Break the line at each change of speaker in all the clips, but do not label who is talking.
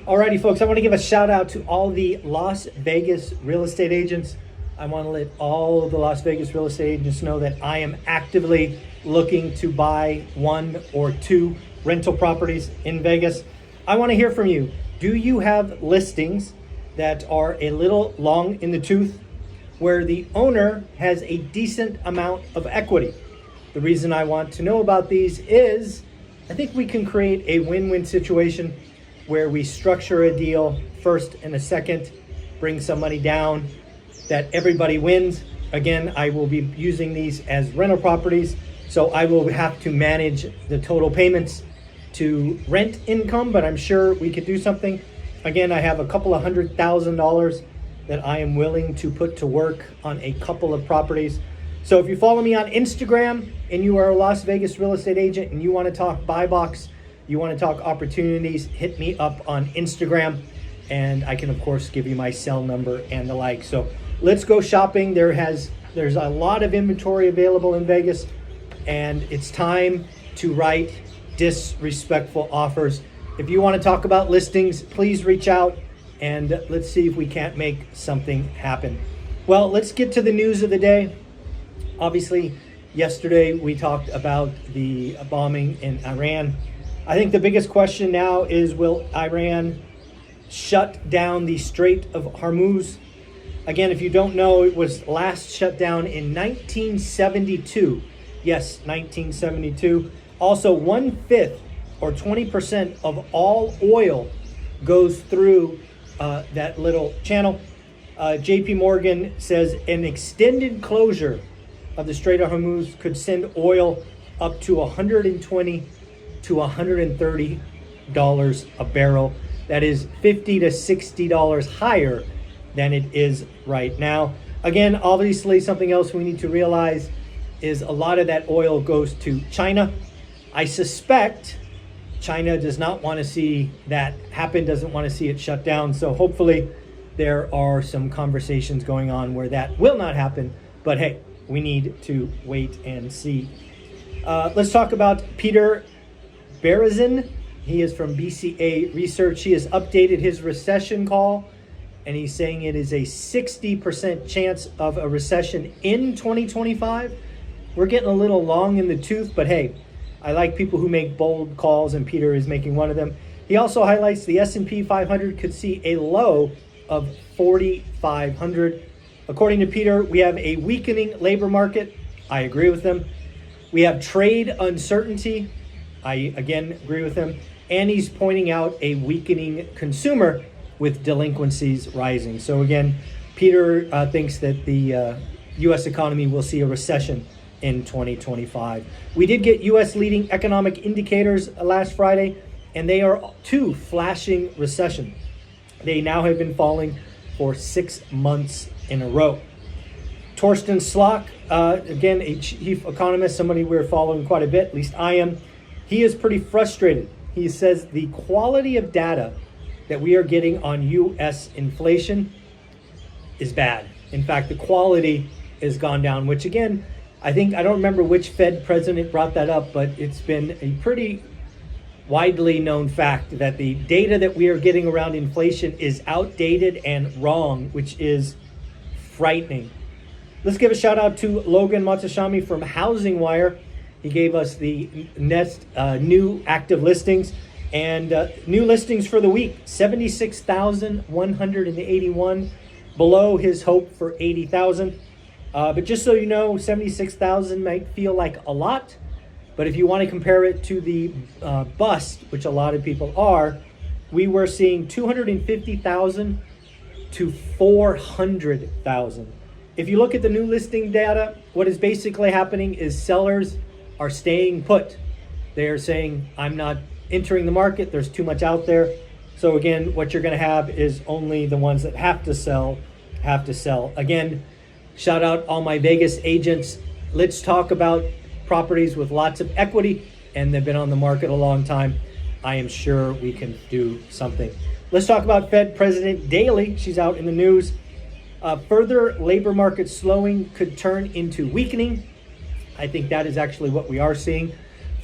Alrighty, folks, I want to give a shout out to all the Las Vegas real estate agents. I want to let all of the Las Vegas real estate agents know that I am actively looking to buy 1 or 2 rental properties in Vegas. I want to hear from you. Do you have listings that are a little long in the tooth where the owner has a decent amount of equity? The reason I want to know about these is I think we can create a win-win situation where we structure a deal first and a second, bring some money down, that everybody wins. Again, I will be using these as rental properties, so I will have to manage the total payments to rent income, but I'm sure we could do something. Again, I have a couple of $100,000 that I am willing to put to work on a couple of properties. So if you follow me on Instagram and you are a Las Vegas real estate agent and you want to talk buy box, you want to talk opportunities, hit me up on Instagram, and I can of course give you my cell number and the like. So let's go shopping. There's a lot of inventory available in Vegas, and it's time to write disrespectful offers. If you want to talk about listings, please reach out and let's see if we can't make something happen. Well, let's get to the news of the day. Obviously, yesterday we talked about the bombing in Iran. I think the biggest question now is, will Iran shut down the Strait of Hormuz? Again, if you don't know, it was last shut down in 1972. Yes, 1972. Also, 1/5 or 20% of all oil goes through that little channel. JP Morgan says an extended closure of the Strait of Hormuz could send oil up to $120 to $130 a barrel. That is $50 to $60 higher than it is right now. Again, obviously something else we need to realize is a lot of that oil goes to China. I suspect China does not want to see that happen, doesn't want to see it shut down. So hopefully there are some conversations going on where that will not happen. But hey, we need to wait and see. Let's talk about Peter Berezin. He is from BCA Research. He has updated his recession call, and he's saying it is a 60% chance of a recession in 2025. We're getting a little long in the tooth, but hey, I like people who make bold calls, and Peter is making one of them. He also highlights the S&P 500 could see a low of 4,500. According to Peter, we have a weakening labor market. I agree with him. We have trade uncertainty. I again agree with him. And he's pointing out a weakening consumer with delinquencies rising. So again, Peter thinks that the U.S. economy will see a recession in 2025. We did get U.S. leading economic indicators last Friday, and they are too flashing recession. They now have been falling for 6 months in a row. Torsten Slok, again, a chief economist, somebody we're following quite a bit, at least I am. He is pretty frustrated. He says the quality of data that we are getting on U.S. inflation is bad. In fact, the quality has gone down, which again, I don't remember which Fed president brought that up, but it's been a pretty widely known fact that the data that we are getting around inflation is outdated and wrong, which is frightening. Let's give a shout out to Logan Matsushami from Housing Wire. He gave us the next new active listings, and new listings for the week, 76,181, below his hope for 80,000. But just so you know, 76,000 might feel like a lot, but if you want to compare it to the bust, which a lot of people are, we were seeing 250,000 to 400,000. If you look at the new listing data, what is basically happening is sellers are staying put. They are saying, I'm not entering the market, there's too much out there. So again, what you're going to have is only the ones that have to sell. Again, shout out all my Vegas agents. Let's talk about properties with lots of equity, and they've been on the market a long time. I am sure we can do something. Let's talk about Fed President Daly. She's out in the news. Further labor market slowing could turn into weakening. I think that is actually what we are seeing.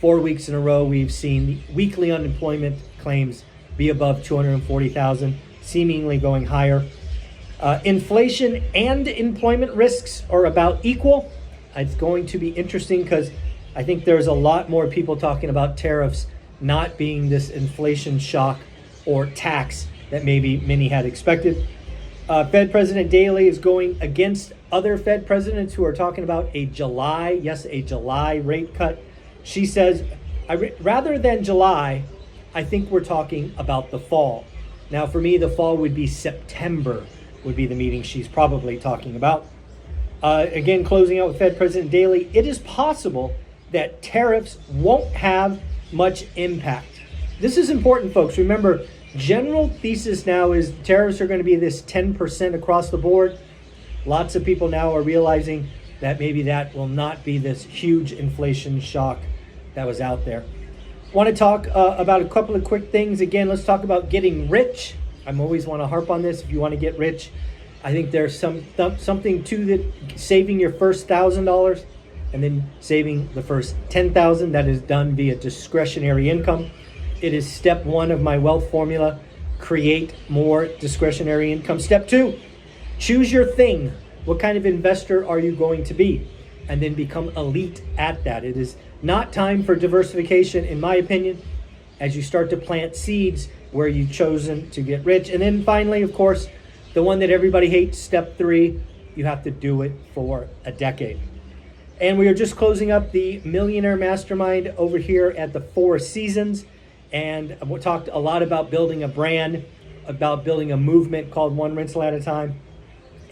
4 weeks in a row, we've seen weekly unemployment claims be above 240,000, seemingly going higher. Inflation and employment risks are about equal. It's going to be interesting because I think there's a lot more people talking about tariffs not being this inflation shock or tax that maybe many had expected. Fed President Daly is going against other Fed presidents who are talking about a July rate cut. She says, rather than July, I think we're talking about the fall. Now, for me, the fall would be September, would be the meeting she's probably talking about. Again, closing out with Fed President Daly, it is possible that tariffs won't have much impact. This is important, folks. Remember, general thesis now is tariffs are going to be this 10% across the board. Lots of people now are realizing that maybe that will not be this huge inflation shock that was out there. Want to talk about a couple of quick things. Again, let's talk about getting rich. I'm always want to harp on this. If you want to get rich, I think there's something to that, saving your first $1,000 and then saving the first $10,000. That is done via discretionary income. It is step one of my wealth formula. Create more discretionary income. Step two, choose your thing. What kind of investor are you going to be? And then become elite at that. It is not time for diversification, in my opinion, as you start to plant seeds where you've chosen to get rich. And then finally, of course, the one that everybody hates, step three, you have to do it for a decade. And we are just closing up the Millionaire Mastermind over here at the Four Seasons. And we talked a lot about building a brand, about building a movement called One Rental at a Time.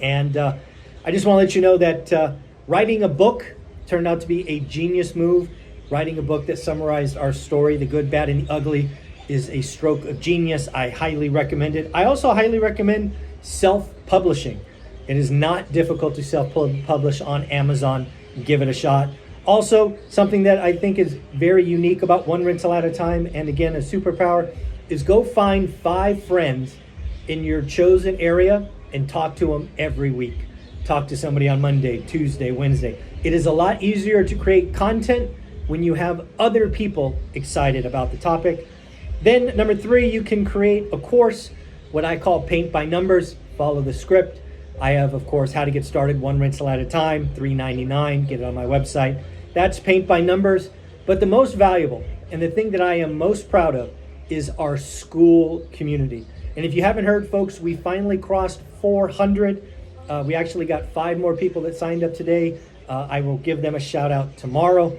And I just want to let you know that writing a book turned out to be a genius move. Writing a book that summarized our story, the good, bad, and the ugly, is a stroke of genius. I highly recommend it. I also highly recommend self-publishing. It is not difficult to self-publish on Amazon. Give it a shot. Also, something that I think is very unique about One Rental at a Time, and again, a superpower, is go find 5 friends in your chosen area and talk to them every week. Talk to somebody on Monday, Tuesday, Wednesday. It is a lot easier to create content when you have other people excited about the topic. Then number 3, you can create a course, what I call paint by numbers. Follow the script. I have, of course, how to get started, One Rental at a Time, $3.99. Get it on my website. That's paint by numbers. But the most valuable and the thing that I am most proud of is our school community. And if you haven't heard, folks, we finally crossed 400. We actually got 5 more people that signed up today. I will give them a shout out tomorrow.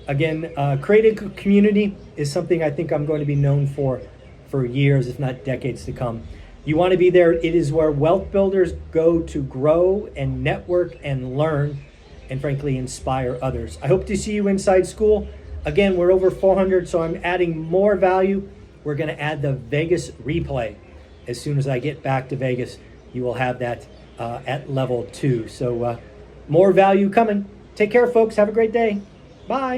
Again, creating a community is something I think I'm going to be known for years, if not decades to come. You want to be there. It is where wealth builders go to grow and network and learn and frankly inspire others. I hope to see you inside school. Again, we're over 400, so I'm adding more value. We're going to add the Vegas replay. As soon as I get back to Vegas, you will have that at level 2. So more value coming. Take care, folks. Have a great day. Bye.